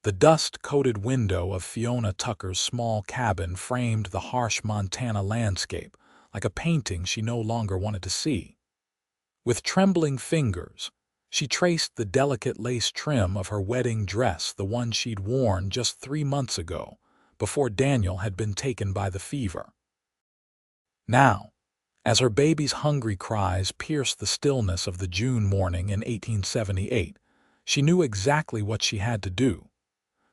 The dust-coated window of Fiona Tucker's small cabin framed the harsh Montana landscape like a painting she no longer wanted to see. With trembling fingers, she traced the delicate lace trim of her wedding dress, the one she'd worn just 3 months ago, before Daniel had been taken by the fever. Now, as her baby's hungry cries pierced the stillness of the June morning in 1878, she knew exactly what she had to do.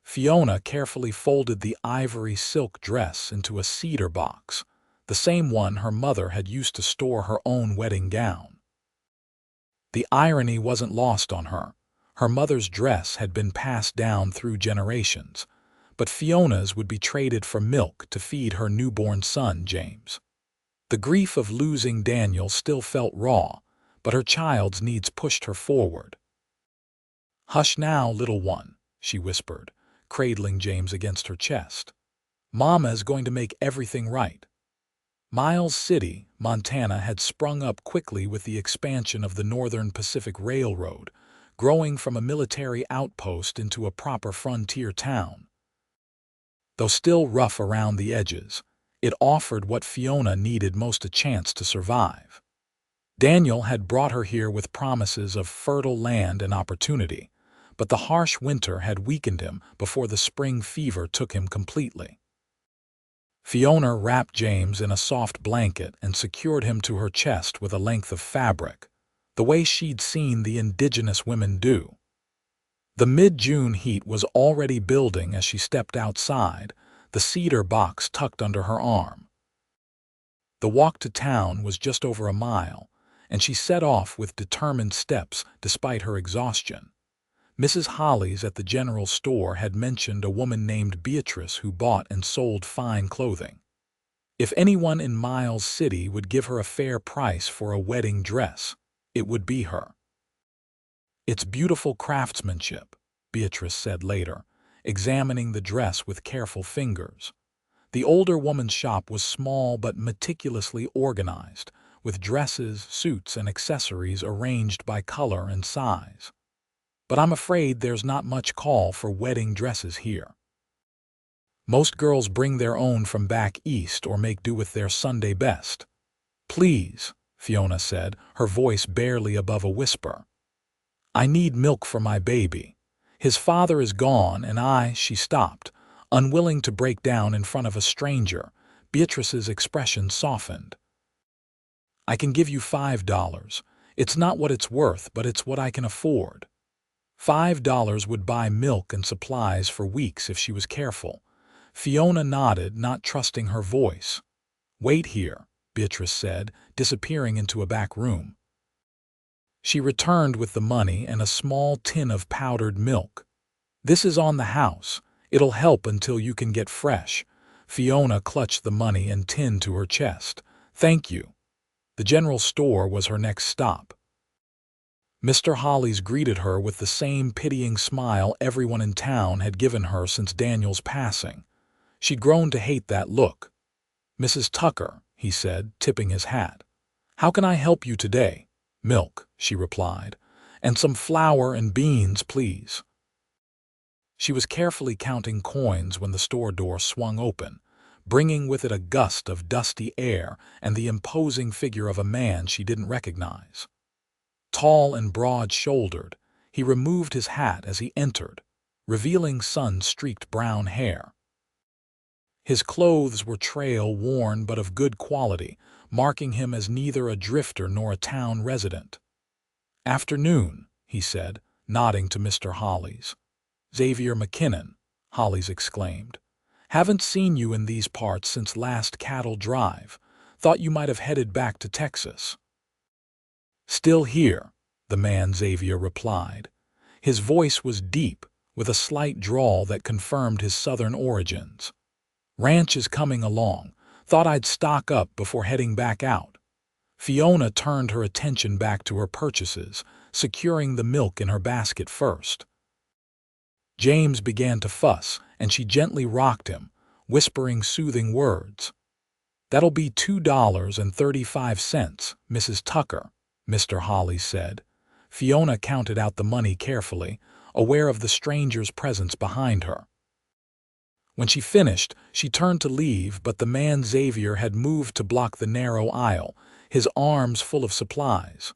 Fiona carefully folded the ivory silk dress into a cedar box, the same one her mother had used to store her own wedding gown. The irony wasn't lost on her. Her mother's dress had been passed down through generations, but Fiona's would be traded for milk to feed her newborn son, James. The grief of losing Daniel still felt raw, but her child's needs pushed her forward. "Hush now, little one," she whispered, cradling James against her chest. "Mama's going to make everything right." Miles City, Montana had sprung up quickly with the expansion of the Northern Pacific Railroad, growing from a military outpost into a proper frontier town. Though still rough around the edges, it offered what Fiona needed most: a chance to survive. Daniel had brought her here with promises of fertile land and opportunity, but the harsh winter had weakened him before the spring fever took him completely. Fiona wrapped James in a soft blanket and secured him to her chest with a length of fabric, the way she'd seen the indigenous women do. The mid-June heat was already building as she stepped outside, the cedar box tucked under her arm. The walk to town was just over a mile, and she set off with determined steps despite her exhaustion. Mrs. Holly's at the general store had mentioned a woman named Beatrice who bought and sold fine clothing. If anyone in Miles City would give her a fair price for a wedding dress, it would be her. "It's beautiful craftsmanship," Beatrice said later, examining the dress with careful fingers. The older woman's shop was small but meticulously organized, with dresses, suits, and accessories arranged by color and size. "But I'm afraid there's not much call for wedding dresses here. Most girls bring their own from back east or make do with their Sunday best." "Please," Fiona said, her voice barely above a whisper. "I need milk for my baby. His father is gone and She stopped, unwilling to break down in front of a stranger. Beatrice's expression softened. "I can give you $5. It's not what it's worth, but it's what I can afford." $5 would buy milk and supplies for weeks if she was careful. Fiona nodded, not trusting her voice. "Wait here," Beatrice said, disappearing into a back room. She returned with the money and a small tin of powdered milk. "This is on the house. It'll help until you can get fresh." Fiona clutched the money and tin to her chest. "Thank you." The general store was her next stop. Mr. Holly's greeted her with the same pitying smile everyone in town had given her since Daniel's passing. She'd grown to hate that look. "Mrs. Tucker," he said, tipping his hat. "How can I help you today?" "Milk," she replied. "And some flour and beans, please." She was carefully counting coins when the store door swung open, bringing with it a gust of dusty air and the imposing figure of a man she didn't recognize. Tall and broad-shouldered, he removed his hat as he entered, revealing sun-streaked brown hair. His clothes were trail-worn but of good quality, marking him as neither a drifter nor a town resident. "Afternoon," he said, nodding to Mr. Holly's. "Xavier McKinnon," Holly's exclaimed. "Haven't seen you in these parts since last cattle drive. Thought you might have headed back to Texas." "Still here," the man Xavier replied. His voice was deep, with a slight drawl that confirmed his southern origins. "Ranch is coming along. Thought I'd stock up before heading back out." Fiona turned her attention back to her purchases, securing the milk in her basket first. James began to fuss, and she gently rocked him, whispering soothing words. "That'll be $2.35, Mrs. Tucker," Mr. Holly said. Fiona counted out the money carefully, aware of the stranger's presence behind her. When she finished, she turned to leave, but the man Xavier had moved to block the narrow aisle, his arms full of supplies.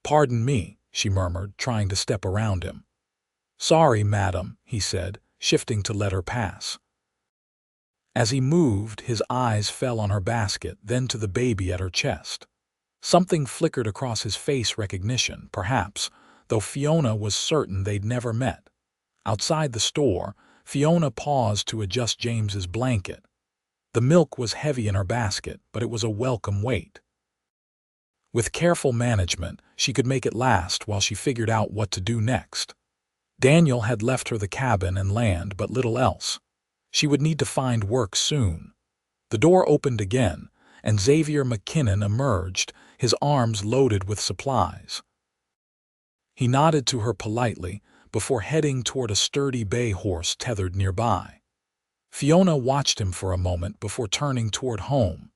"Pardon me," she murmured, trying to step around him. "Sorry, madam," he said, shifting to let her pass. As he moved, his eyes fell on her basket, then to the baby at her chest. Something flickered across his face, recognition, perhaps, though Fiona was certain they'd never met. Outside the store, Fiona paused to adjust James's blanket. The milk was heavy in her basket, but it was a welcome weight. With careful management, she could make it last while she figured out what to do next. Daniel had left her the cabin and land, but little else. She would need to find work soon. The door opened again, and Xavier McKinnon emerged, his arms loaded with supplies. He nodded to her politely before heading toward a sturdy bay horse tethered nearby. Fiona watched him for a moment before turning toward home.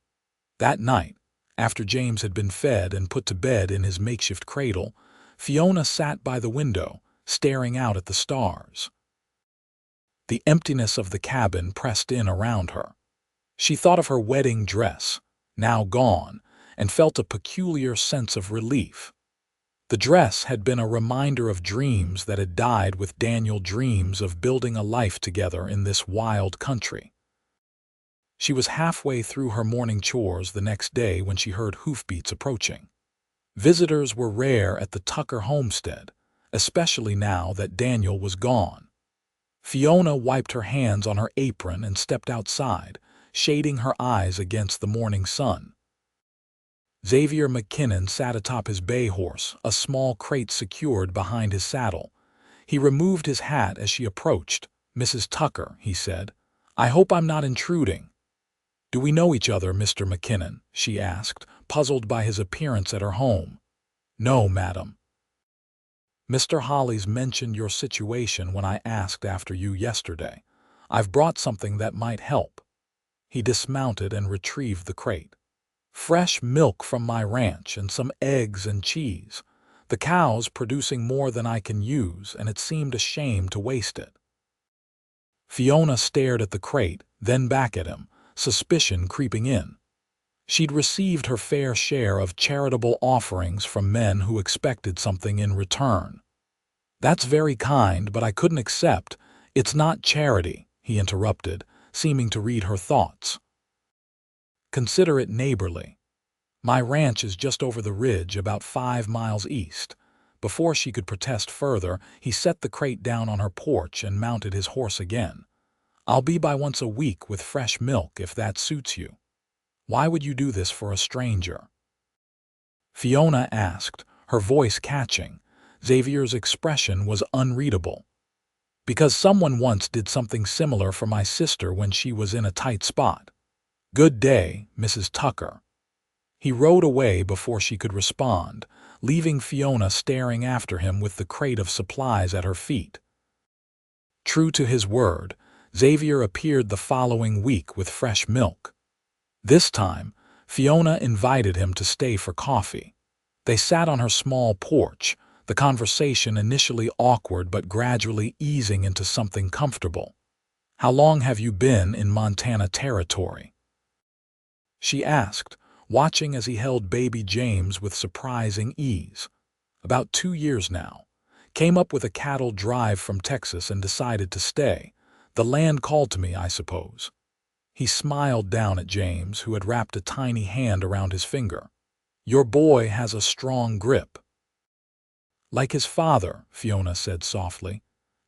That night, after James had been fed and put to bed in his makeshift cradle, Fiona sat by the window, staring out at the stars. The emptiness of the cabin pressed in around her. She thought of her wedding dress, now gone, and felt a peculiar sense of relief. The dress had been a reminder of dreams that had died with Daniel's dreams of building a life together in this wild country. She was halfway through her morning chores the next day when she heard hoofbeats approaching. Visitors were rare at the Tucker homestead, especially now that Daniel was gone. Fiona wiped her hands on her apron and stepped outside, shading her eyes against the morning sun. Xavier McKinnon sat atop his bay horse, a small crate secured behind his saddle. He removed his hat as she approached. "Mrs. Tucker," he said, "I hope I'm not intruding." "Do we know each other, Mr. McKinnon?" she asked, puzzled by his appearance at her home. "No, madam." "Mr. Hollis mentioned your situation when I asked after you yesterday. I've brought something that might help." He dismounted and retrieved the crate. "Fresh milk from my ranch and some eggs and cheese. The cow's producing more than I can use, and it seemed a shame to waste it." Fiona stared at the crate, then back at him, suspicion creeping in. She'd received her fair share of charitable offerings from men who expected something in return. "That's very kind, but I couldn't accept. It's not charity," he interrupted, seeming to read her thoughts. "Consider it neighborly. My ranch is just over the ridge, about 5 miles east." Before she could protest further, he set the crate down on her porch and mounted his horse again. "I'll be by once a week with fresh milk if that suits you." "Why would you do this for a stranger?" Fiona asked, her voice catching. Xavier's expression was unreadable. "Because someone once did something similar for my sister when she was in a tight spot. Good day, Mrs. Tucker." He rode away before she could respond, leaving Fiona staring after him with the crate of supplies at her feet. True to his word, Xavier appeared the following week with fresh milk. This time, Fiona invited him to stay for coffee. They sat on her small porch, the conversation initially awkward but gradually easing into something comfortable. "How long have you been in Montana territory?" she asked, watching as he held baby James with surprising ease. "About 2 years now. Came up with a cattle drive from Texas and decided to stay. The land called to me, I suppose." He smiled down at James, who had wrapped a tiny hand around his finger. "Your boy has a strong grip." "Like his father," Fiona said softly.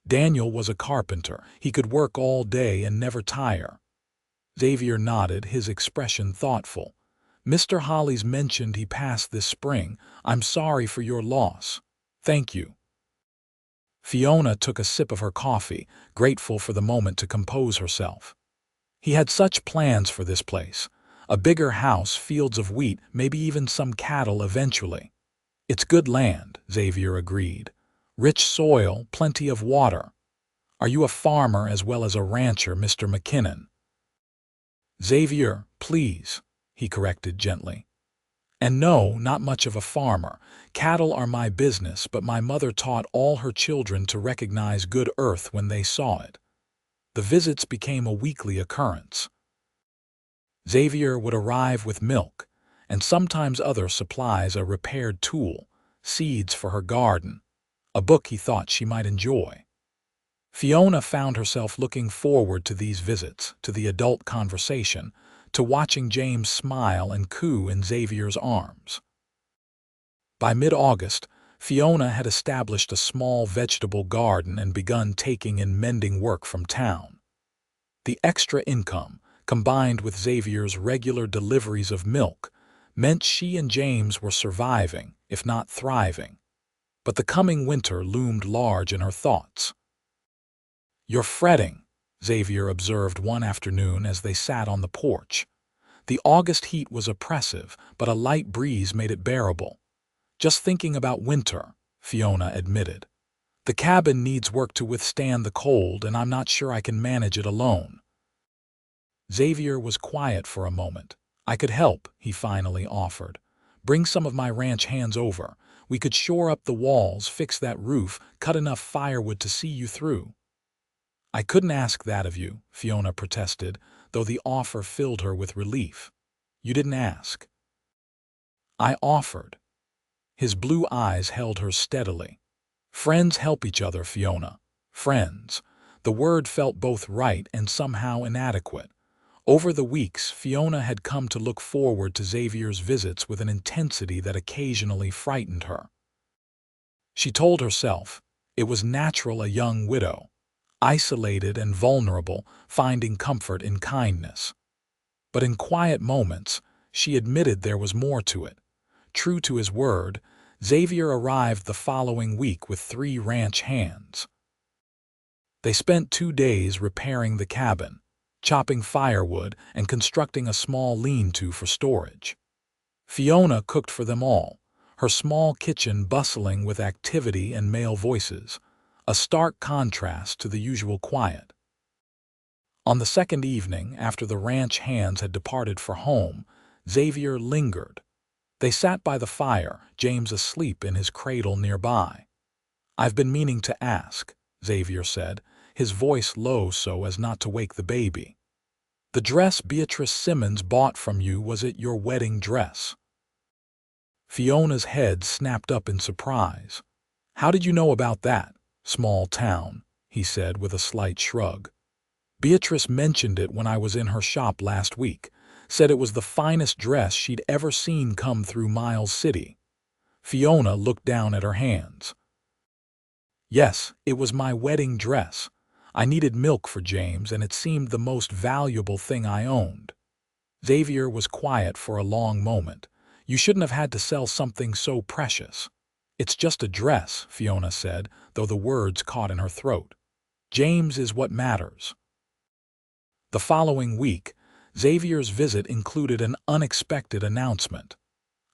"Daniel was a carpenter. He could work all day and never tire." Xavier nodded, his expression thoughtful. "Mr. Hollis mentioned he passed this spring. I'm sorry for your loss." "Thank you." Fiona took a sip of her coffee, grateful for the moment to compose herself. He had such plans for this place. A bigger house, fields of wheat, maybe even some cattle eventually. "It's good land," Xavier agreed. "Rich soil, plenty of water." "Are you a farmer as well as a rancher, Mr. McKinnon?" "Xavier, please," he corrected gently. And no, not much of a farmer. Cattle are my business, but my mother taught all her children to recognize good earth when they saw it. The visits became a weekly occurrence. Xavier would arrive with milk, and sometimes other supplies, a repaired tool, seeds for her garden, a book he thought she might enjoy. Fiona found herself looking forward to these visits, to the adult conversation, to watching James smile and coo in Xavier's arms. By mid-August, Fiona had established a small vegetable garden and begun taking in mending work from town. The extra income, combined with Xavier's regular deliveries of milk, meant she and James were surviving, if not thriving. But the coming winter loomed large in her thoughts. "You're fretting," Xavier observed one afternoon as they sat on the porch. The August heat was oppressive, but a light breeze made it bearable. "Just thinking about winter," Fiona admitted. "The cabin needs work to withstand the cold, and I'm not sure I can manage it alone." Xavier was quiet for a moment. "I could help," he finally offered. "Bring some of my ranch hands over. We could shore up the walls, fix that roof, cut enough firewood to see you through." "I couldn't ask that of you," Fiona protested, though the offer filled her with relief. "You didn't ask." "I offered." His blue eyes held her steadily. "Friends help each other, Fiona. Friends." The word felt both right and somehow inadequate. Over the weeks, Fiona had come to look forward to Xavier's visits with an intensity that occasionally frightened her. She told herself it was natural, a young widow, isolated and vulnerable, finding comfort in kindness. But in quiet moments, she admitted there was more to it. True to his word, Xavier arrived the following week with 3 ranch hands. They spent 2 days repairing the cabin, chopping firewood, and constructing a small lean-to for storage. Fiona cooked for them all, her small kitchen bustling with activity and male voices, a stark contrast to the usual quiet. On the second evening, after the ranch hands had departed for home, Xavier lingered. They sat by the fire, James asleep in his cradle nearby. "I've been meaning to ask," Xavier said, his voice low so as not to wake the baby. "The dress Beatrice Simmons bought from you, was it your wedding dress?" Fiona's head snapped up in surprise. "How did you know about that? Small town," he said with a slight shrug. "Beatrice mentioned it when I was in her shop last week, said it was the finest dress she'd ever seen come through Miles City." Fiona looked down at her hands. "Yes, it was my wedding dress. I needed milk for James, and it seemed the most valuable thing I owned." Xavier was quiet for a long moment. "You shouldn't have had to sell something so precious." "It's just a dress," Fiona said, though the words caught in her throat. "James is what matters." The following week, Xavier's visit included an unexpected announcement.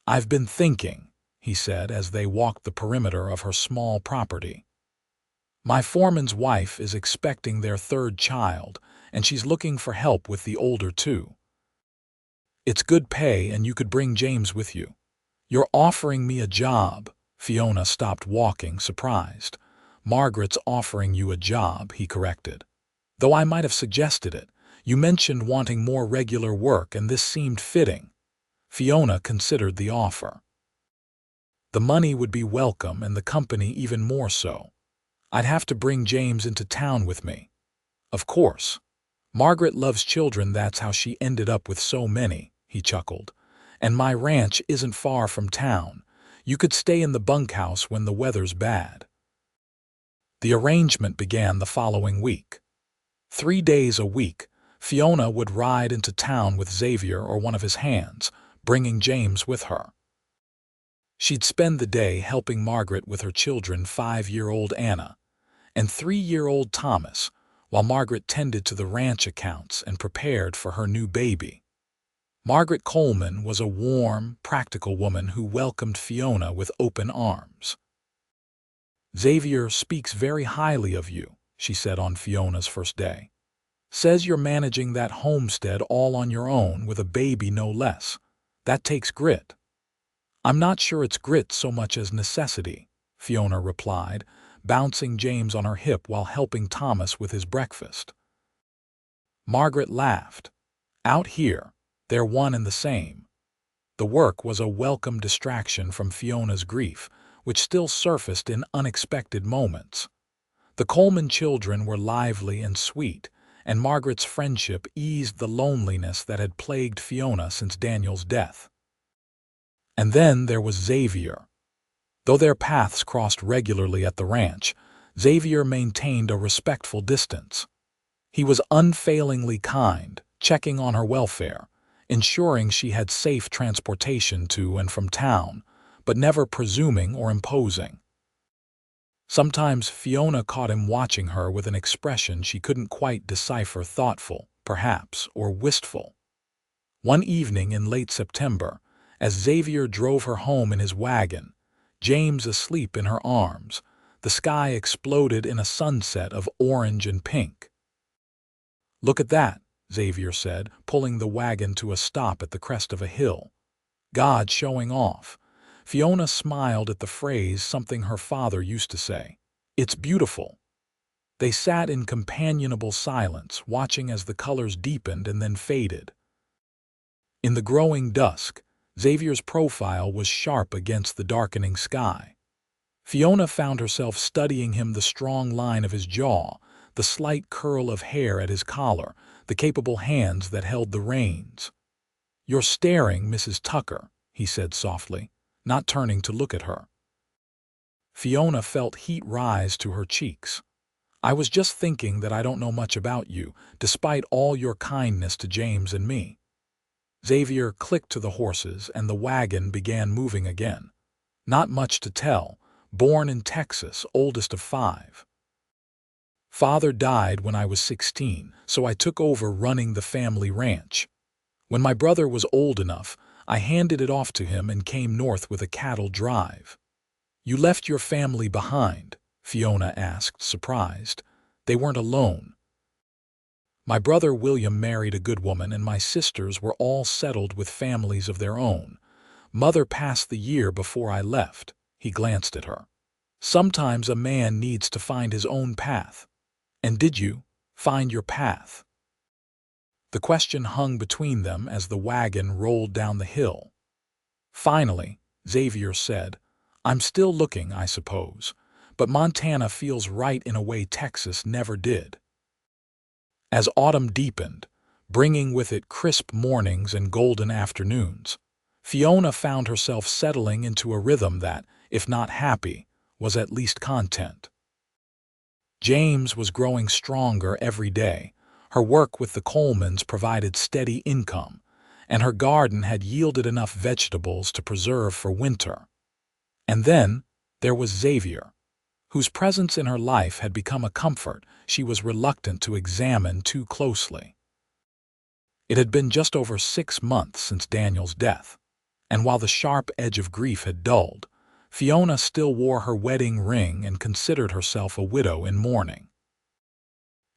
"I've been thinking," he said as they walked the perimeter of her small property. "My foreman's wife is expecting their 3rd child, and she's looking for help with the older 2. It's good pay, and you could bring James with you." "You're offering me a job." Fiona stopped walking, surprised. "Margaret's offering you a job," he corrected. "Though I might have suggested it. You mentioned wanting more regular work, and this seemed fitting." Fiona considered the offer. "The money would be welcome, and the company even more so. I'd have to bring James into town with me." "Of course. Margaret loves children, that's how she ended up with so many," he chuckled. "And my ranch isn't far from town. You could stay in the bunkhouse when the weather's bad." The arrangement began the following week. 3 days a week, Fiona would ride into town with Xavier or one of his hands, bringing James with her. She'd spend the day helping Margaret with her children, 5-year-old Anna and 3-year-old Thomas, while Margaret tended to the ranch accounts and prepared for her new baby. Margaret Coleman was a warm, practical woman who welcomed Fiona with open arms. "Xavier speaks very highly of you," she said on Fiona's first day. "Says you're managing that homestead all on your own with a baby, no less. That takes grit." I'm not sure it's grit so much as necessity, Fiona replied, bouncing James on her hip while helping Thomas with his breakfast. Margaret laughed. Out here, they're one and the same. The work was a welcome distraction from Fiona's grief, which still surfaced in unexpected moments. The Coleman children were lively and sweet, and Margaret's friendship eased the loneliness that had plagued Fiona since Daniel's death. And then there was Xavier. Though their paths crossed regularly at the ranch, Xavier maintained a respectful distance. He was unfailingly kind, checking on her welfare, ensuring she had safe transportation to and from town, but never presuming or imposing. Sometimes Fiona caught him watching her with an expression she couldn't quite decipher, thoughtful, perhaps, or wistful. One evening in late September, as Xavier drove her home in his wagon, James asleep in her arms, the sky exploded in a sunset of orange and pink. "Look at that," Xavier said, pulling the wagon to a stop at the crest of a hill. "God showing off." Fiona smiled at the phrase, something her father used to say. "It's beautiful." They sat in companionable silence, watching as the colors deepened and then faded. In the growing dusk, Xavier's profile was sharp against the darkening sky. Fiona found herself studying him, the strong line of his jaw, the slight curl of hair at his collar, the capable hands that held the reins. "You're staring, Mrs. Tucker," he said softly, not turning to look at her. Fiona felt heat rise to her cheeks. "I was just thinking that I don't know much about you, despite all your kindness to James and me." Xavier clicked to the horses and the wagon began moving again. "Not much to tell. Born in Texas, oldest of 5. Father died when I was 16, so I took over running the family ranch. When my brother was old enough, I handed it off to him and came north with a cattle drive." "You left your family behind?" Fiona asked, surprised. "They weren't alone." "My brother William married a good woman and my sisters were all settled with families of their own. Mother passed the year before I left." He glanced at her. "Sometimes a man needs to find his own path. And did you find your path?" The question hung between them as the wagon rolled down the hill. Finally, Xavier said, "I'm still looking, I suppose, but Montana feels right in a way Texas never did." As autumn deepened, bringing with it crisp mornings and golden afternoons, Fiona found herself settling into a rhythm that, if not happy, was at least content. James was growing stronger every day. Her work with the Colemans provided steady income, and her garden had yielded enough vegetables to preserve for winter. And then there was Xavier, whose presence in her life had become a comfort she was reluctant to examine too closely. It had been just over 6 months since Daniel's death, and while the sharp edge of grief had dulled, Fiona still wore her wedding ring and considered herself a widow in mourning.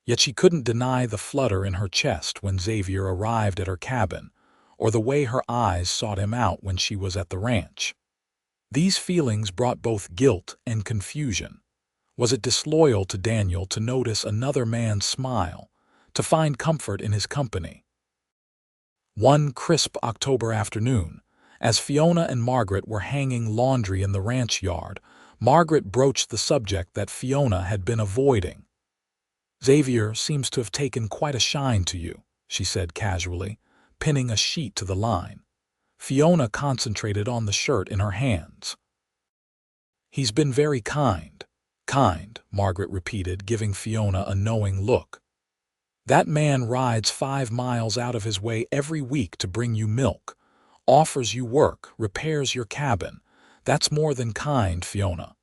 Yet she couldn't deny the flutter in her chest when Xavier arrived at her cabin, or the way her eyes sought him out when she was at the ranch. These feelings brought both guilt and confusion. Was it disloyal to Daniel to notice another man's smile, to find comfort in his company? One crisp October afternoon, as Fiona and Margaret were hanging laundry in the ranch yard, Margaret broached the subject that Fiona had been avoiding. "Xavier seems to have taken quite a shine to you," she said casually, pinning a sheet to the line. Fiona concentrated on the shirt in her hands. "He's been very kind." "Kind," Margaret repeated, giving Fiona a knowing look. "That man rides 5 miles out of his way every week to bring you milk, offers you work, repairs your cabin. That's more than kind, Fiona."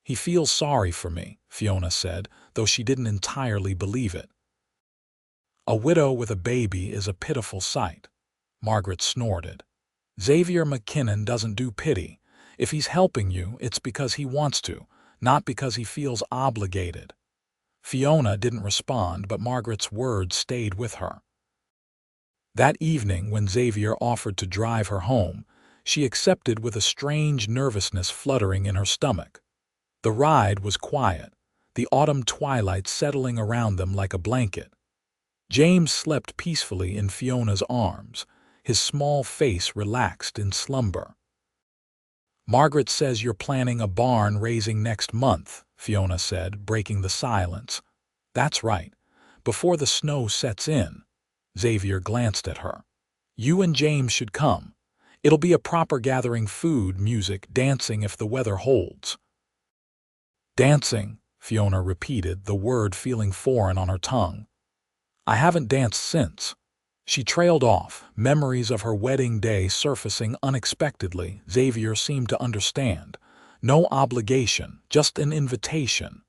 "He feels sorry for me," Fiona said, though she didn't entirely believe it. "A widow with a baby is a pitiful sight," Margaret snorted. "Xavier McKinnon doesn't do pity. If he's helping you, it's because he wants to, not because he feels obligated." Fiona didn't respond, but Margaret's words stayed with her. That evening, when Xavier offered to drive her home, she accepted with a strange nervousness fluttering in her stomach. The ride was quiet, the autumn twilight settling around them like a blanket. James slept peacefully in Fiona's arms, his small face relaxed in slumber. "Margaret says you're planning a barn raising next month," Fiona said, breaking the silence. "That's right. Before the snow sets in." Xavier glanced at her. "You and James should come. It'll be a proper gathering: food, music, dancing if the weather holds." "Dancing," Fiona repeated, the word feeling foreign on her tongue. "I haven't danced since." She trailed off, memories of her wedding day surfacing unexpectedly. Xavier seemed to understand. No obligation, just an invitation.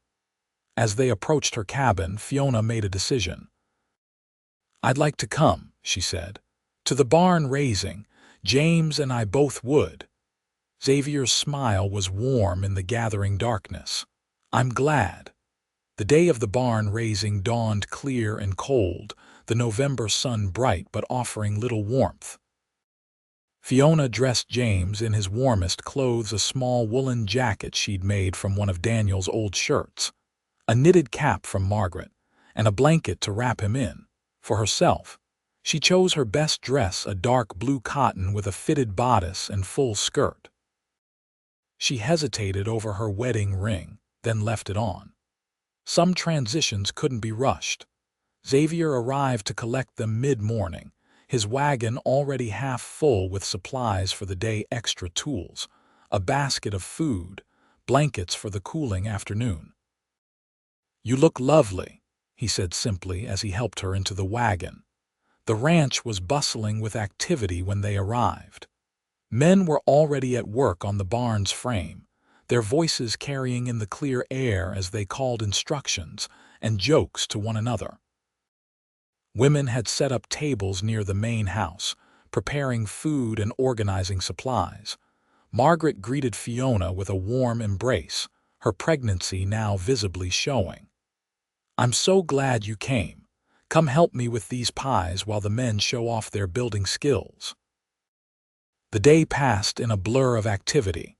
As they approached her cabin, Fiona made a decision. "I'd like to come," she said. "To the barn raising. James and I both would." Xavier's smile was warm in the gathering darkness. "I'm glad." The day of the barn raising dawned clear and cold, the November sun bright but offering little warmth. Fiona dressed James in his warmest clothes, a small woolen jacket she'd made from one of Daniel's old shirts, a knitted cap from Margaret, and a blanket to wrap him in. For herself, she chose her best dress, a dark blue cotton with a fitted bodice and full skirt. She hesitated over her wedding ring, then left it on. Some transitions couldn't be rushed. Xavier arrived to collect them mid-morning, his wagon already half full with supplies for the day: extra tools, a basket of food, blankets for the cooling afternoon. "You look lovely," he said simply as he helped her into the wagon. The ranch was bustling with activity when they arrived. Men were already at work on the barn's frame, their voices carrying in the clear air as they called instructions and jokes to one another. Women had set up tables near the main house, preparing food and organizing supplies. Margaret greeted Fiona with a warm embrace, her pregnancy now visibly showing. "I'm so glad you came. Come help me with these pies while the men show off their building skills." The day passed in a blur of activity.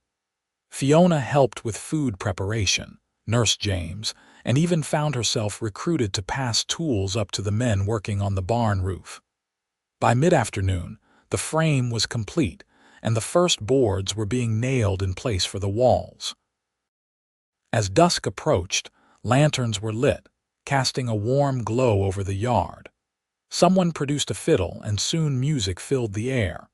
Fiona helped with food preparation, nursed James, and even found herself recruited to pass tools up to the men working on the barn roof. By mid-afternoon, the frame was complete, and the first boards were being nailed in place for the walls. As dusk approached, lanterns were lit, casting a warm glow over the yard. Someone produced a fiddle, and soon music filled the air.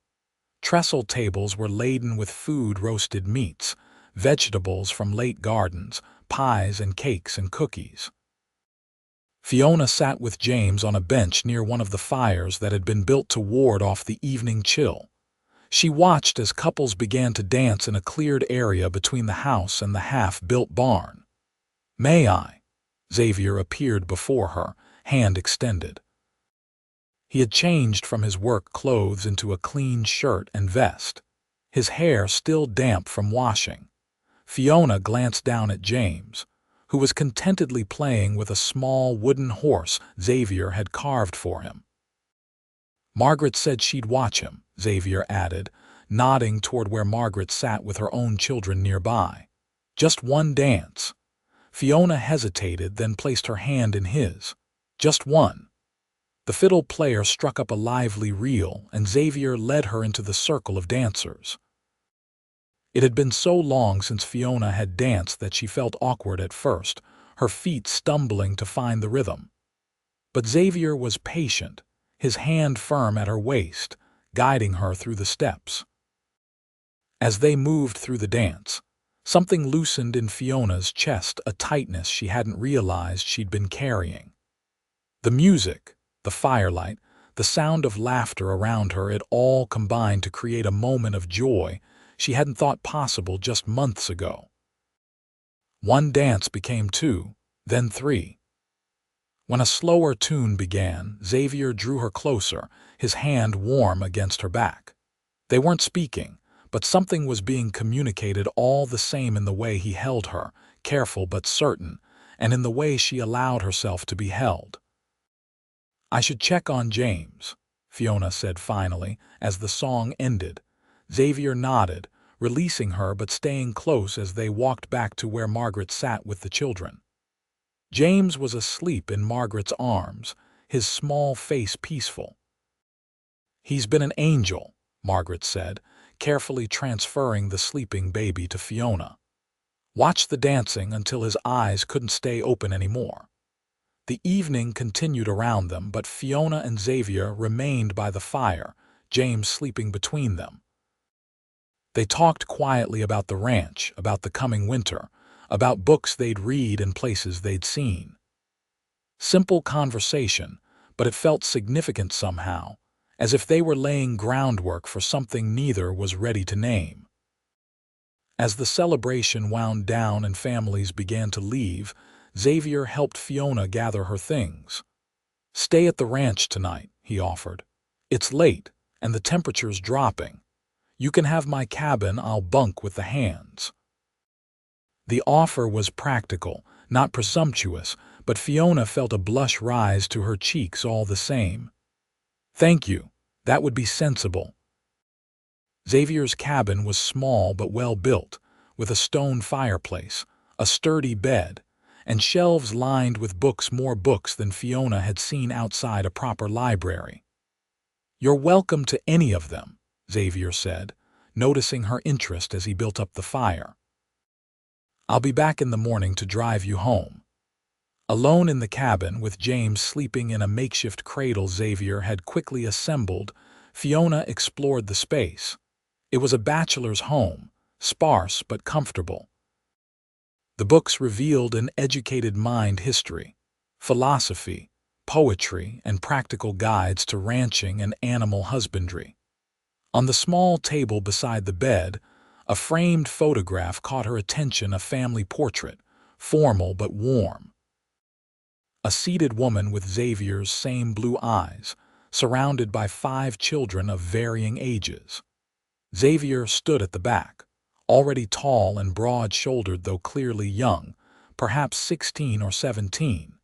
Trestle tables were laden with food: roasted meats, vegetables from late gardens, pies and cakes and cookies. Fiona sat with James on a bench near one of the fires that had been built to ward off the evening chill. She watched as couples began to dance in a cleared area between the house and the half-built barn. "May I?" Xavier appeared before her, hand extended. He had changed from his work clothes into a clean shirt and vest, his hair still damp from washing. Fiona glanced down at James, who was contentedly playing with a small wooden horse Xavier had carved for him. "Margaret said she'd watch him," Xavier added, nodding toward where Margaret sat with her own children nearby. "Just one dance." Fiona hesitated, then placed her hand in his. "Just one." The fiddle player struck up a lively reel, and Xavier led her into the circle of dancers. It had been so long since Fiona had danced that she felt awkward at first, her feet stumbling to find the rhythm. But Xavier was patient, his hand firm at her waist, guiding her through the steps. As they moved through the dance, something loosened in Fiona's chest, a tightness she hadn't realized she'd been carrying. The music, the firelight, the sound of laughter around her, it all combined to create a moment of joy she hadn't thought possible just months ago. One dance became two, then three. When a slower tune began, Xavier drew her closer, his hand warm against her back. They weren't speaking, but something was being communicated all the same in the way he held her, careful but certain, and in the way she allowed herself to be held. "I should check on James," Fiona said finally, as the song ended. Xavier nodded, releasing her but staying close as they walked back to where Margaret sat with the children. James was asleep in Margaret's arms, his small face peaceful. "He's been an angel," Margaret said, carefully transferring the sleeping baby to Fiona. "Watch the dancing until his eyes couldn't stay open anymore." The evening continued around them, but Fiona and Xavier remained by the fire, James sleeping between them. They talked quietly about the ranch, about the coming winter, about books they'd read and places they'd seen. Simple conversation, but it felt significant somehow, as if they were laying groundwork for something neither was ready to name. As the celebration wound down and families began to leave, Xavier helped Fiona gather her things. "Stay at the ranch tonight," he offered. "It's late, and the temperature's dropping. You can have my cabin, I'll bunk with the hands." The offer was practical, not presumptuous, but Fiona felt a blush rise to her cheeks all the same. "Thank you, that would be sensible." Xavier's cabin was small but well built, with a stone fireplace, a sturdy bed, and shelves lined with books, more books than Fiona had seen outside a proper library. "You're welcome to any of them," Xavier said, noticing her interest as he built up the fire. "I'll be back in the morning to drive you home." Alone in the cabin, with James sleeping in a makeshift cradle Xavier had quickly assembled, Fiona explored the space. It was a bachelor's home, sparse but comfortable. The books revealed an educated mind: history, philosophy, poetry, and practical guides to ranching and animal husbandry. On the small table beside the bed, a framed photograph caught her attention, a family portrait, formal but warm. A seated woman with Xavier's same blue eyes, surrounded by 5 children of varying ages. Xavier stood at the back, already tall and broad-shouldered though clearly young, perhaps 16 or 17.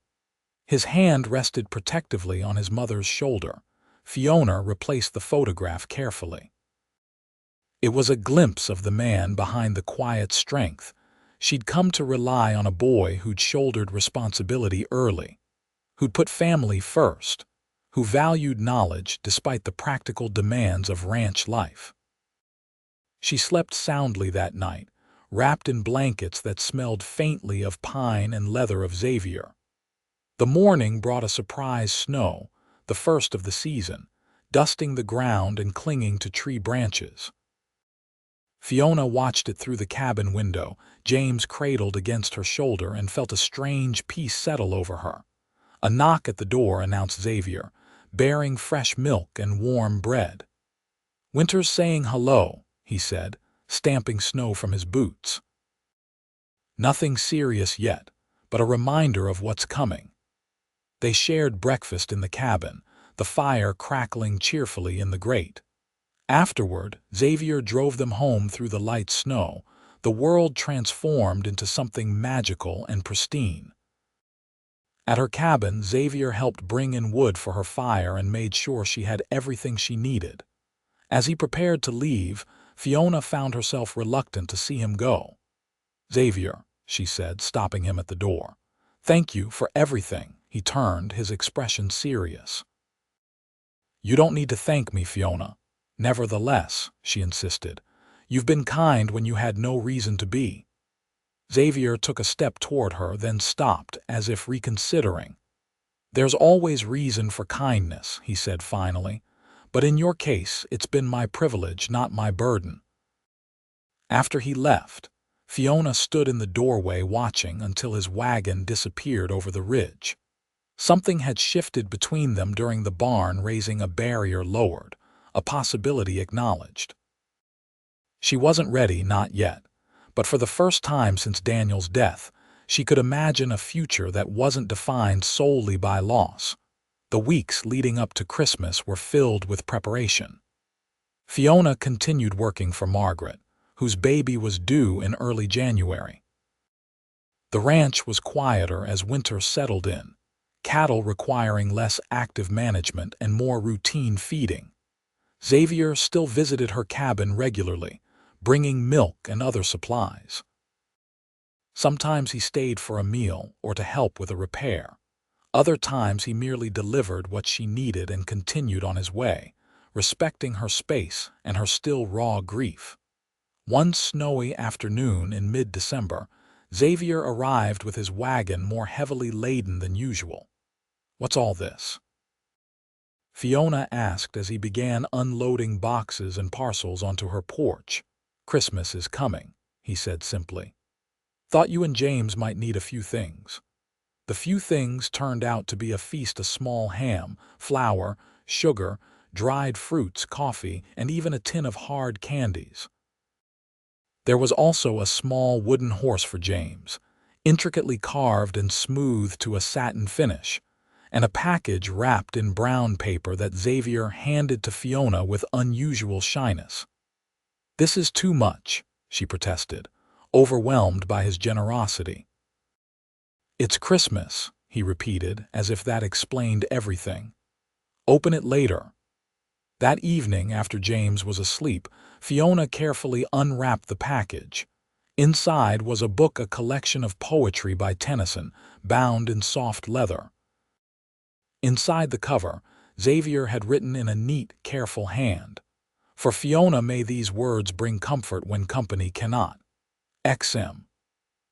His hand rested protectively on his mother's shoulder. Fiona replaced the photograph carefully. It was a glimpse of the man behind the quiet strength. She'd come to rely on a boy who'd shouldered responsibility early, who'd put family first, who valued knowledge despite the practical demands of ranch life. She slept soundly that night, wrapped in blankets that smelled faintly of pine and leather of Xavier. The morning brought a surprise snow, the first of the season, dusting the ground and clinging to tree branches. Fiona watched it through the cabin window, James cradled against her shoulder, and felt a strange peace settle over her. A knock at the door announced Xavier, bearing fresh milk and warm bread. "Winter's saying hello," he said, stamping snow from his boots. Nothing serious yet, but a reminder of what's coming. They shared breakfast in the cabin, the fire crackling cheerfully in the grate. Afterward, Xavier drove them home through the light snow, the world transformed into something magical and pristine. At her cabin, Xavier helped bring in wood for her fire and made sure she had everything she needed. As he prepared to leave, Fiona found herself reluctant to see him go. "Xavier," she said, stopping him at the door. "Thank you for everything." He turned, his expression serious. "You don't need to thank me, Fiona." "Nevertheless," she insisted, "you've been kind when you had no reason to be." Xavier took a step toward her, then stopped, as if reconsidering. "There's always reason for kindness," he said finally, "but in your case it's been my privilege, not my burden." After he left, Fiona stood in the doorway watching until his wagon disappeared over the ridge. Something had shifted between them during the barn, raising a barrier lowered, a possibility acknowledged. She wasn't ready, not yet, but for the first time since Daniel's death, she could imagine a future that wasn't defined solely by loss. The weeks leading up to Christmas were filled with preparation. Fiona continued working for Margaret, whose baby was due in early January. The ranch was quieter as winter settled in, cattle requiring less active management and more routine feeding. Xavier still visited her cabin regularly, bringing milk and other supplies. Sometimes he stayed for a meal or to help with a repair. Other times he merely delivered what she needed and continued on his way, respecting her space and her still raw grief. One snowy afternoon in mid-December, Xavier arrived with his wagon more heavily laden than usual. "What's all this?" Fiona asked as he began unloading boxes and parcels onto her porch. "Christmas is coming," he said simply. "Thought you and James might need a few things." The few things turned out to be a feast of small ham, flour, sugar, dried fruits, coffee, and even a tin of hard candies. There was also a small wooden horse for James, intricately carved and smoothed to a satin finish, and a package wrapped in brown paper that Xavier handed to Fiona with unusual shyness. "This is too much," she protested, overwhelmed by his generosity. "It's Christmas," he repeated, as if that explained everything. "Open it later." That evening, after James was asleep, Fiona carefully unwrapped the package. Inside was a book, a collection of poetry by Tennyson, bound in soft leather. Inside the cover, Xavier had written in a neat, careful hand, "For Fiona, may these words bring comfort when company cannot. XM."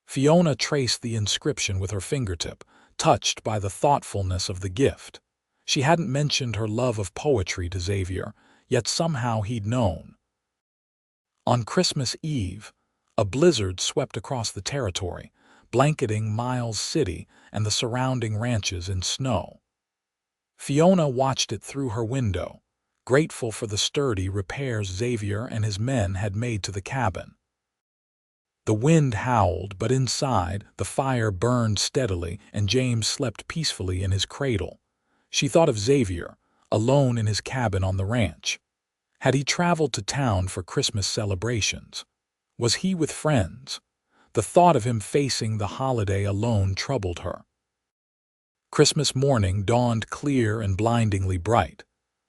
Fiona traced the inscription with her fingertip, touched by the thoughtfulness of the gift. She hadn't mentioned her love of poetry to Xavier, yet somehow he'd known. On Christmas Eve, a blizzard swept across the territory, blanketing Miles City and the surrounding ranches in snow. Fiona watched it through her window, grateful for the sturdy repairs Xavier and his men had made to the cabin. The wind howled, but inside, the fire burned steadily and James slept peacefully in his cradle. She thought of Xavier, alone in his cabin on the ranch. Had he traveled to town for Christmas celebrations? Was he with friends? The thought of him facing the holiday alone troubled her. Christmas morning dawned clear and blindingly bright,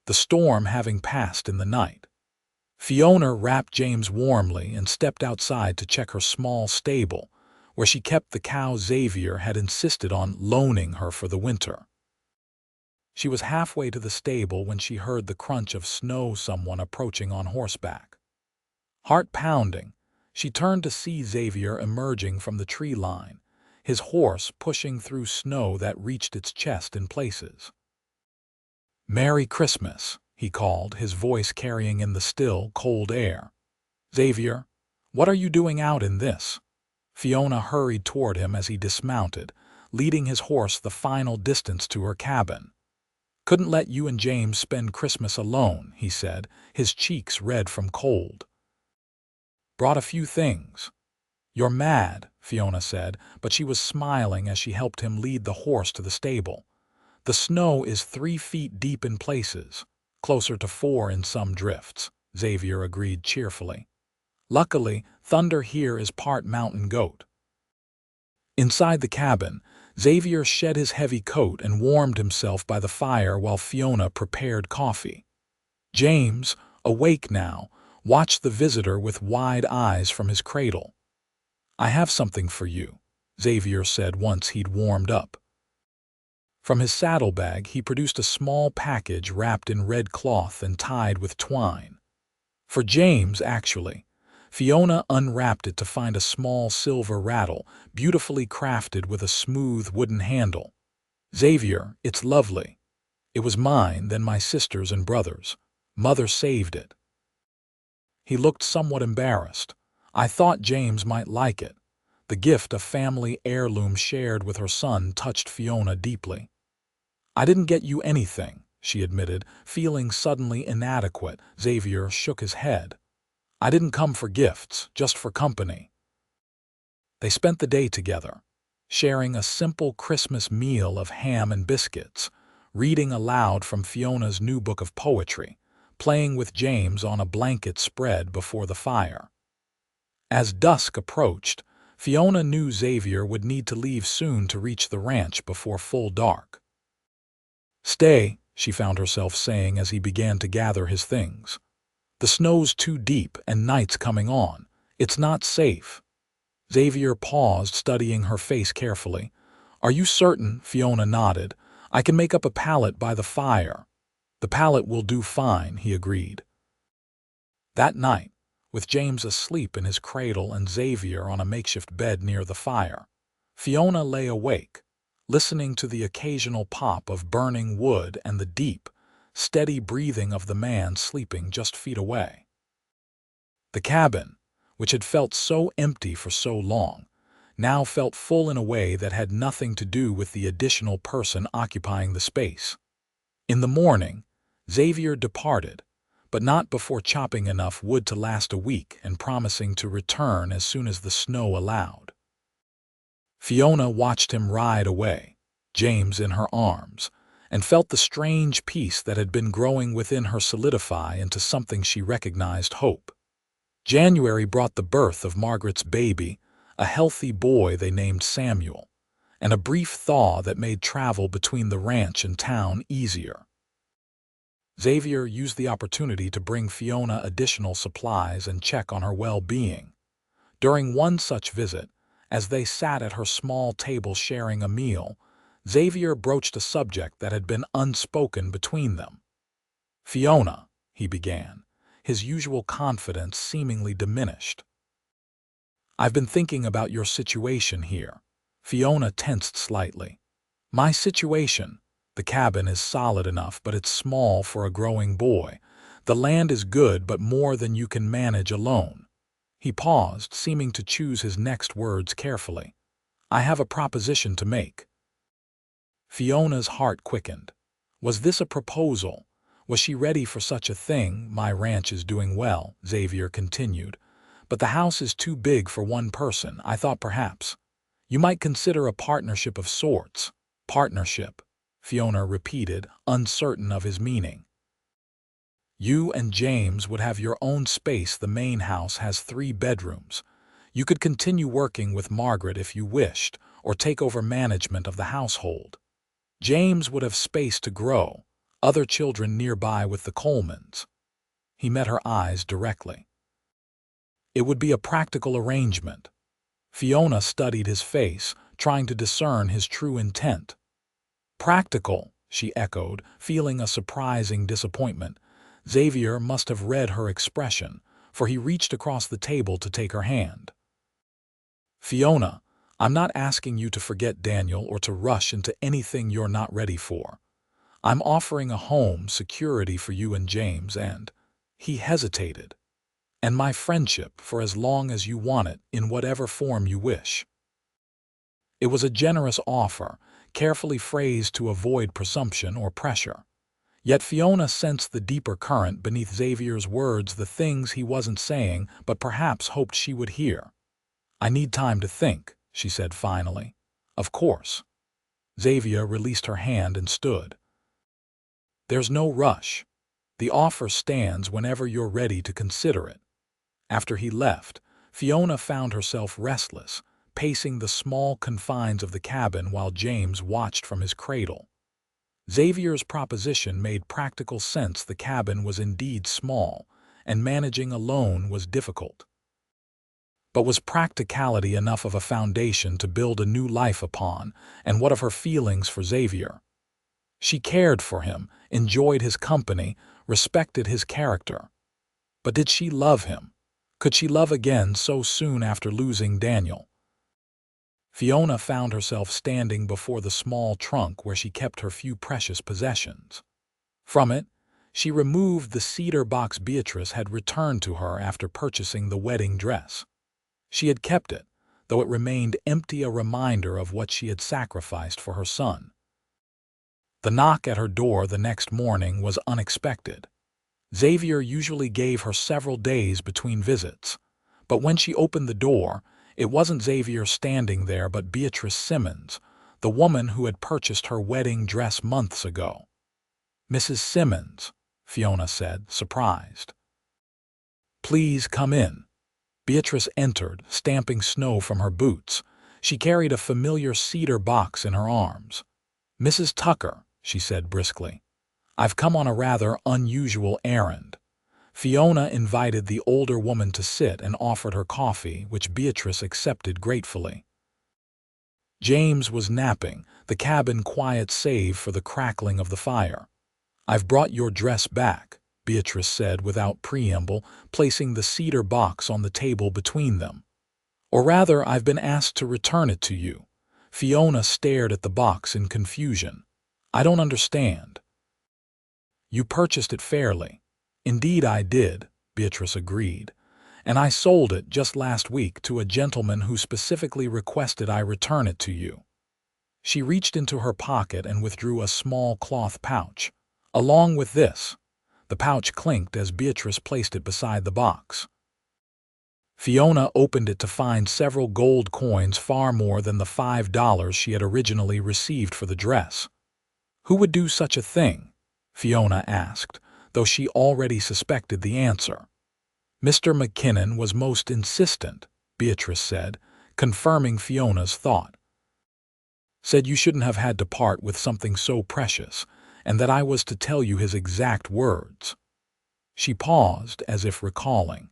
the storm having passed in the night. Fiona wrapped James warmly and stepped outside to check her small stable, where she kept the cow Xavier had insisted on loaning her for the winter. She was halfway to the stable when she heard the crunch of snow, someone approaching on horseback. Heart pounding, she turned to see Xavier emerging from the tree line, his horse pushing through snow that reached its chest in places. "Merry Christmas," he called, his voice carrying in the still, cold air. "Xavier, what are you doing out in this?" Fiona hurried toward him as he dismounted, leading his horse the final distance to her cabin. "Couldn't let you and James spend Christmas alone," he said, his cheeks red from cold. "Brought a few things." "You're mad," Fiona said, but she was smiling as she helped him lead the horse to the stable. "The snow is 3 feet deep in places, closer to 4 in some drifts," Xavier agreed cheerfully. "Luckily, thunder here is part mountain goat." Inside the cabin, Xavier shed his heavy coat and warmed himself by the fire while Fiona prepared coffee. James, awake now, watched the visitor with wide eyes from his cradle. "I have something for you," Xavier said once he'd warmed up. From his saddlebag, he produced a small package wrapped in red cloth and tied with twine. For James, actually. Fiona unwrapped it to find a small silver rattle, beautifully crafted with a smooth wooden handle. "Xavier, it's lovely. It was mine, then my sister's and brother's. Mother saved it." He looked somewhat embarrassed. "I thought James might like it." The gift, a family heirloom shared with her son, touched Fiona deeply. "I didn't get you anything," she admitted, feeling suddenly inadequate. Xavier shook his head. "I didn't come for gifts, just for company." They spent the day together, sharing a simple Christmas meal of ham and biscuits, reading aloud from Fiona's new book of poetry, playing with James on a blanket spread before the fire. As dusk approached, Fiona knew Xavier would need to leave soon to reach the ranch before full dark. "Stay," she found herself saying as he began to gather his things. "The snow's too deep and night's coming on. It's not safe." Xavier paused, studying her face carefully. "Are you certain?" Fiona nodded. "I can make up a pallet by the fire." "The pallet will do fine," he agreed. That night, with James asleep in his cradle and Xavier on a makeshift bed near the fire, Fiona lay awake, listening to the occasional pop of burning wood and the deep, steady breathing of the man sleeping just feet away. The cabin, which had felt so empty for so long, now felt full in a way that had nothing to do with the additional person occupying the space. In the morning, Xavier departed, but not before chopping enough wood to last a week and promising to return as soon as the snow allowed. Fiona watched him ride away, James in her arms, and felt the strange peace that had been growing within her solidify into something she recognized: hope. January brought the birth of Margaret's baby, a healthy boy they named Samuel, and a brief thaw that made travel between the ranch and town easier. Xavier used the opportunity to bring Fiona additional supplies and check on her well-being. During one such visit, as they sat at her small table sharing a meal, Xavier broached a subject that had been unspoken between them. "Fiona," he began, his usual confidence seemingly diminished. "I've been thinking about your situation here." Fiona tensed slightly. "My situation? The cabin is solid enough, but it's small for a growing boy. The land is good, but more than you can manage alone." He paused, seeming to choose his next words carefully. "I have a proposition to make." Fiona's heart quickened. Was this a proposal? Was she ready for such a thing? "My ranch is doing well," Xavier continued, "but the house is too big for one person. I thought perhaps you might consider a partnership of sorts." "Partnership?" Fiona repeated, uncertain of his meaning. "You and James would have your own space. The main house has 3 bedrooms. You could continue working with Margaret if you wished, or take over management of the household. James would have space to grow, other children nearby with the Colemans." He met her eyes directly. "It would be a practical arrangement." Fiona studied his face, trying to discern his true intent. "Practical," she echoed, feeling a surprising disappointment. Xavier must have read her expression, for he reached across the table to take her hand. "Fiona, I'm not asking you to forget Daniel or to rush into anything you're not ready for. I'm offering a home, security for you and James, and—" he hesitated, "and my friendship for as long as you want it, in whatever form you wish." It was a generous offer, carefully phrased to avoid presumption or pressure. Yet Fiona sensed the deeper current beneath Xavier's words, the things he wasn't saying but perhaps hoped she would hear. "I need time to think," she said finally. "Of course." Xavier released her hand and stood. "There's no rush. The offer stands whenever you're ready to consider it." After he left, Fiona found herself restless, pacing the small confines of the cabin while James watched from his cradle. Xavier's proposition made practical sense. The cabin was indeed small, and managing alone was difficult. But was practicality enough of a foundation to build a new life upon, and what of her feelings for Xavier? She cared for him, enjoyed his company, respected his character. But did she love him? Could she love again so soon after losing Daniel? Fiona found herself standing before the small trunk where she kept her few precious possessions. From it, she removed the cedar box Beatrice had returned to her after purchasing the wedding dress. She had kept it, though it remained empty, a reminder of what she had sacrificed for her son. The knock at her door the next morning was unexpected. Xavier usually gave her several days between visits, but when she opened the door, it wasn't Xavier standing there but Beatrice Simmons, the woman who had purchased her wedding dress months ago. "Mrs. Simmons," Fiona said, surprised. "Please come in." Beatrice entered, stamping snow from her boots. She carried a familiar cedar box in her arms. "Mrs. Tucker," she said briskly, I've come on a rather unusual errand. Fiona invited the older woman to sit and offered her coffee, which Beatrice accepted gratefully. James was napping, the cabin quiet save for the crackling of the fire. "I've brought your dress back," Beatrice said without preamble, placing the cedar box on the table between them. "Or rather, I've been asked to return it to you." Fiona stared at the box in confusion. "I don't understand." "You purchased it fairly." "Indeed I did," Beatrice agreed. "And I sold it just last week to a gentleman who specifically requested I return it to you." She reached into her pocket and withdrew a small cloth pouch. "Along with this." The pouch clinked as Beatrice placed it beside the box. Fiona opened it to find several gold coins, far more than the $5 she had originally received for the dress. "Who would do such a thing?" Fiona asked, though she already suspected the answer. "Mr. McKinnon was most insistent," Beatrice said, confirming Fiona's thought. "Said you shouldn't have had to part with something so precious, and that I was to tell you his exact words." She paused, as if recalling.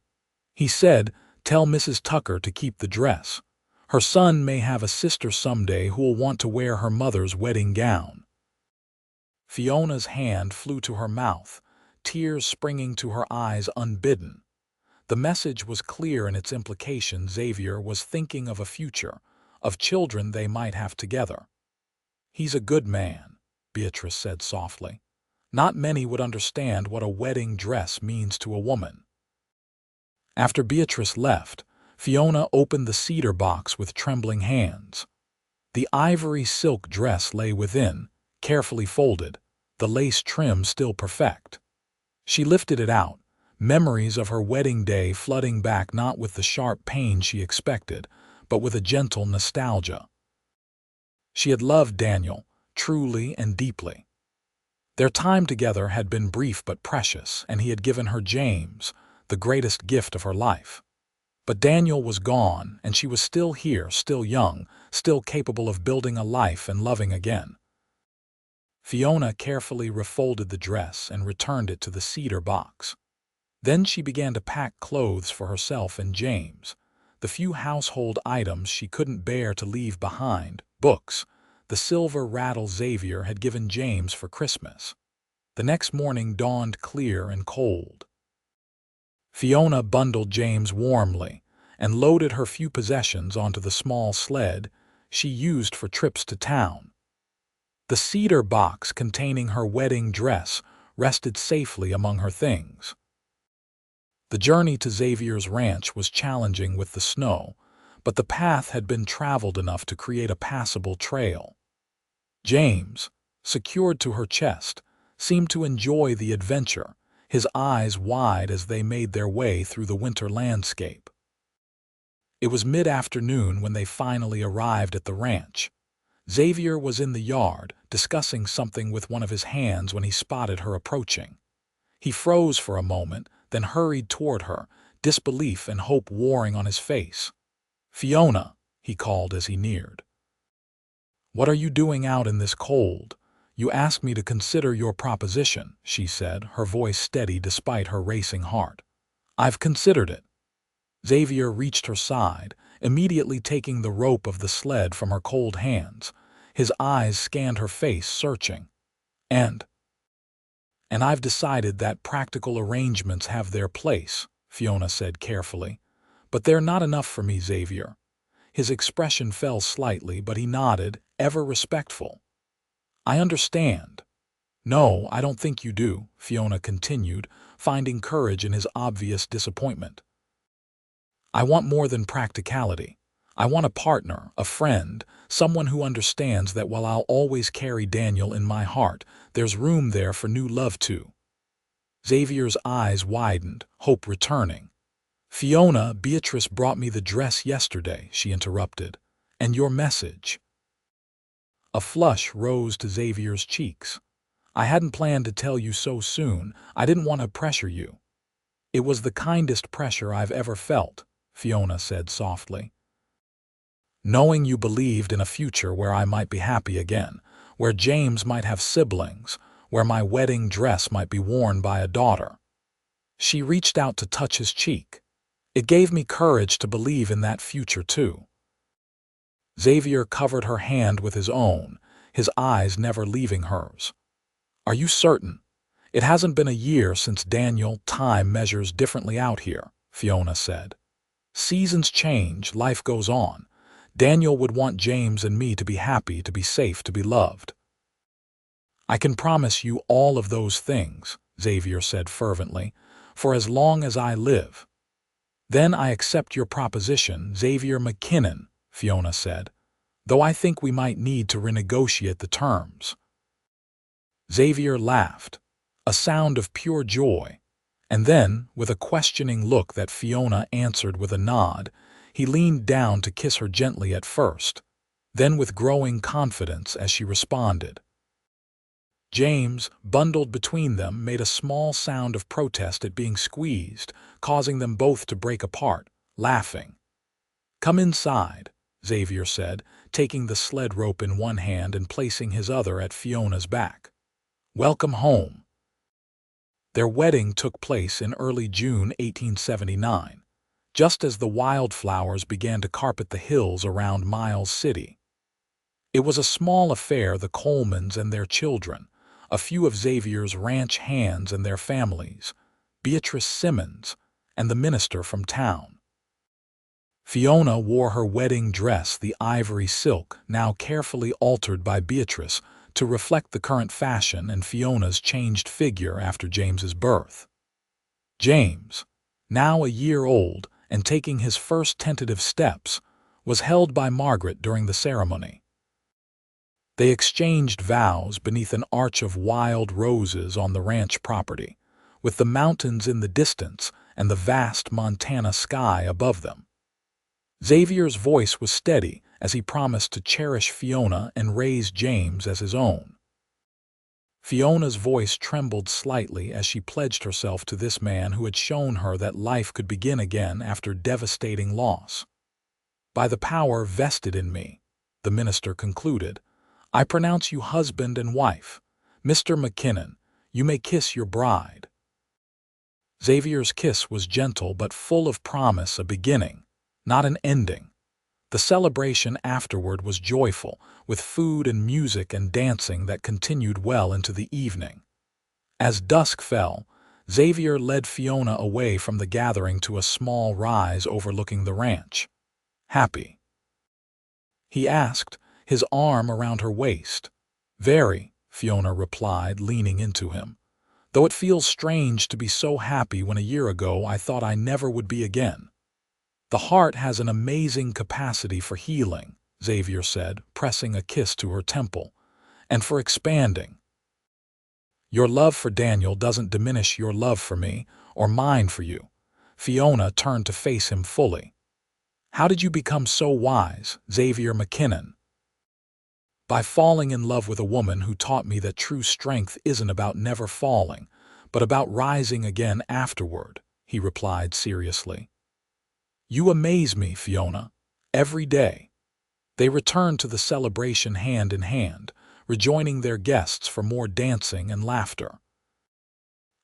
"He said, 'Tell Mrs. Tucker to keep the dress. Her son may have a sister someday who'll want to wear her mother's wedding gown.'" Fiona's hand flew to her mouth, tears springing to her eyes unbidden. The message was clear in its implication. Xavier was thinking of a future, of children they might have together. "He's a good man," Beatrice said softly. "Not many would understand what a wedding dress means to a woman." After Beatrice left, Fiona opened the cedar box with trembling hands. The ivory silk dress lay within, carefully folded, the lace trim still perfect. She lifted it out, memories of her wedding day flooding back, not with the sharp pain she expected, but with a gentle nostalgia. She had loved Daniel, truly and deeply. Their time together had been brief but precious, and he had given her James, the greatest gift of her life. But Daniel was gone, and she was still here, still young, still capable of building a life and loving again. Fiona carefully refolded the dress and returned it to the cedar box. Then she began to pack clothes for herself and James, the few household items she couldn't bear to leave behind: books, the silver rattle Xavier had given James for Christmas. The next morning dawned clear and cold. Fiona bundled James warmly and loaded her few possessions onto the small sled she used for trips to town. The cedar box containing her wedding dress rested safely among her things. The journey to Xavier's ranch was challenging with the snow, but the path had been traveled enough to create a passable trail. James, secured to her chest, seemed to enjoy the adventure, his eyes wide as they made their way through the winter landscape. It was mid-afternoon when they finally arrived at the ranch. Xavier was in the yard, discussing something with one of his hands when he spotted her approaching. He froze for a moment, then hurried toward her, disbelief and hope warring on his face. "Fiona," he called as he neared. "What are you doing out in this cold? You asked me to consider your proposition," she said, her voice steady despite her racing heart. "I've considered it." Xavier reached her side, immediately taking the rope of the sled from her cold hands. His eyes scanned her face, searching. And I've decided that practical arrangements have their place," Fiona said carefully. "But they're not enough for me, Xavier." His expression fell slightly, but he nodded, ever respectful. "I understand." "No, I don't think you do," Fiona continued, finding courage in his obvious disappointment. "I want more than practicality. I want a partner, a friend, someone who understands that while I'll always carry Daniel in my heart, there's room there for new love too." Xavier's eyes widened, hope returning. "Fiona, Beatrice brought me the dress yesterday," she interrupted. "And your message." A flush rose to Xavier's cheeks. "I hadn't planned to tell you so soon. I didn't want to pressure you." "It was the kindest pressure I've ever felt," Fiona said softly. "Knowing you believed in a future where I might be happy again, where James might have siblings, where my wedding dress might be worn by a daughter. She reached out to touch his cheek. It gave me courage to believe in that future too. Xavier covered her hand with his own, his eyes never leaving hers. "Are you certain? It hasn't been a year since Daniel. Time measures differently out here," Fiona said. "Seasons change, life goes on. Daniel would want James and me to be happy, to be safe, to be loved." "I can promise you all of those things," Xavier said fervently, "for as long as I live." "Then I accept your proposition, Xavier McKinnon," Fiona said, "though I think we might need to renegotiate the terms." Xavier laughed, a sound of pure joy, and then, with a questioning look that Fiona answered with a nod, he leaned down to kiss her gently at first, then with growing confidence as she responded. James, bundled between them, made a small sound of protest at being squeezed, causing them both to break apart, laughing. "Come inside," Xavier said, taking the sled rope in one hand and placing his other at Fiona's back. "Welcome home." Their wedding took place in early June 1879, just as the wildflowers began to carpet the hills around Miles City. It was a small affair. The Colemans and their children, a few of Xavier's ranch hands and their families, Beatrice Simmons, and the minister from town. Fiona wore her wedding dress, the ivory silk, now carefully altered by Beatrice to reflect the current fashion and Fiona's changed figure after James's birth. James, now a year old and taking his first tentative steps, was held by Margaret during the ceremony. They exchanged vows beneath an arch of wild roses on the ranch property, with the mountains in the distance and the vast Montana sky above them. Xavier's voice was steady as he promised to cherish Fiona and raise James as his own. Fiona's voice trembled slightly as she pledged herself to this man who had shown her that life could begin again after devastating loss. "By the power vested in me," the minister concluded, "I pronounce you husband and wife. Mr. McKinnon, you may kiss your bride." Xavier's kiss was gentle but full of promise, a beginning, not an ending. The celebration afterward was joyful, with food and music and dancing that continued well into the evening. As dusk fell, Xavier led Fiona away from the gathering to a small rise overlooking the ranch. "Happy?" he asked, his arm around her waist. "Very," Fiona replied, leaning into him. "Though it feels strange to be so happy when a year ago I thought I never would be again." "The heart has an amazing capacity for healing," Xavier said, pressing a kiss to her temple, "and for expanding. Your love for Daniel doesn't diminish your love for me, or mine for you." Fiona turned to face him fully. "How did you become so wise, Xavier McKinnon?" "By falling in love with a woman who taught me that true strength isn't about never falling, but about rising again afterward," he replied seriously. "You amaze me, Fiona, every day." They returned to the celebration hand in hand, rejoining their guests for more dancing and laughter.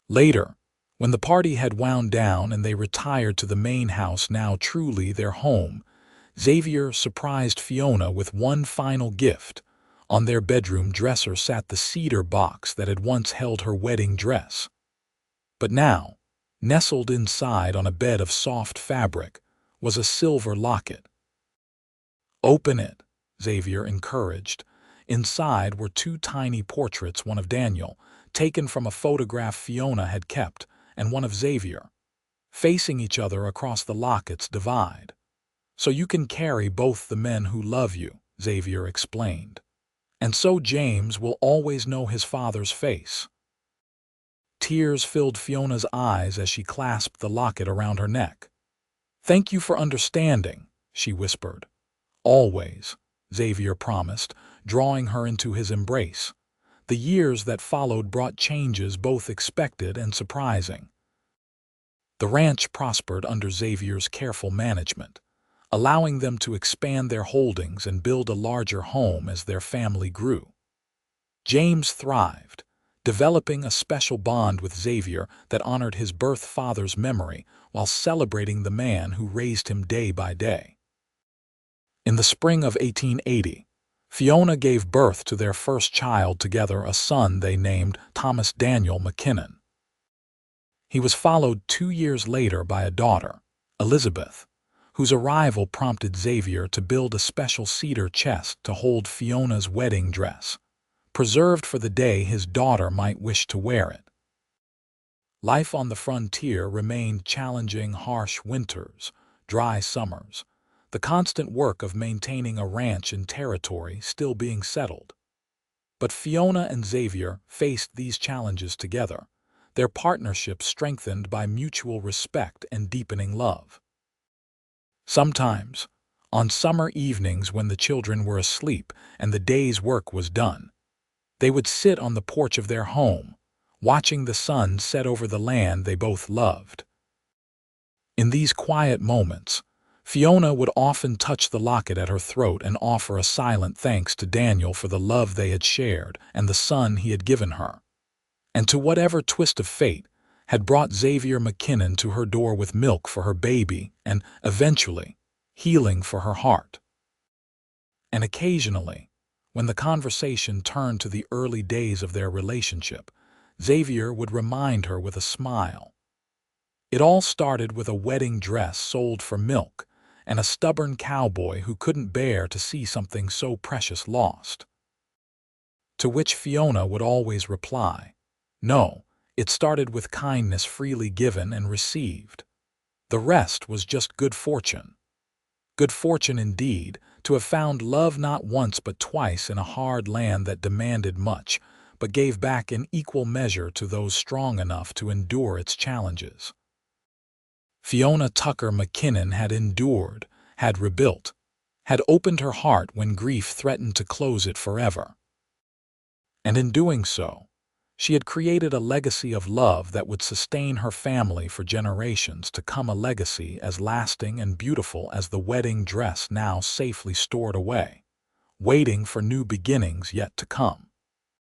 Later, when the party had wound down and they retired to the main house, now truly their home, Xavier surprised Fiona with one final gift. On their bedroom dresser sat the cedar box that had once held her wedding dress. But now, nestled inside on a bed of soft fabric, was a silver locket. "Open it," Xavier encouraged. Inside were two tiny portraits, one of Daniel, taken from a photograph Fiona had kept, and one of Xavier, facing each other across the locket's divide. "So you can carry both the men who love you," Xavier explained. "And so James will always know his father's face." Tears filled Fiona's eyes as she clasped the locket around her neck. "Thank you for understanding," she whispered. "Always," Xavier promised, drawing her into his embrace. The years that followed brought changes both expected and surprising. The ranch prospered under Xavier's careful management, allowing them to expand their holdings and build a larger home as their family grew. James thrived, developing a special bond with Xavier that honored his birth father's memory while celebrating the man who raised him day by day. In the spring of 1880, Fiona gave birth to their first child together, a son they named Thomas Daniel McKinnon. He was followed 2 years later by a daughter, Elizabeth, whose arrival prompted Xavier to build a special cedar chest to hold Fiona's wedding dress, preserved for the day his daughter might wish to wear it. Life on the frontier remained challenging: harsh winters, dry summers, the constant work of maintaining a ranch in territory still being settled. But Fiona and Xavier faced these challenges together, their partnership strengthened by mutual respect and deepening love. Sometimes, on summer evenings when the children were asleep and the day's work was done, they would sit on the porch of their home, watching the sun set over the land they both loved. In these quiet moments, Fiona would often touch the locket at her throat and offer a silent thanks to Daniel for the love they had shared and the son he had given her, and to whatever twist of fate had brought Xavier McKinnon to her door with milk for her baby and, eventually, healing for her heart. And occasionally, when the conversation turned to the early days of their relationship, Xavier would remind her with a smile. It all started with a wedding dress sold for milk and a stubborn cowboy who couldn't bear to see something so precious lost. To which Fiona would always reply, "No, it started with kindness freely given and received. The rest was just good fortune." Good fortune indeed, to have found love not once but twice in a hard land that demanded much, but gave back in equal measure to those strong enough to endure its challenges. Fiona Tucker McKinnon had endured, had rebuilt, had opened her heart when grief threatened to close it forever. And in doing so, she had created a legacy of love that would sustain her family for generations to come, a legacy as lasting and beautiful as the wedding dress now safely stored away, waiting for new beginnings yet to come.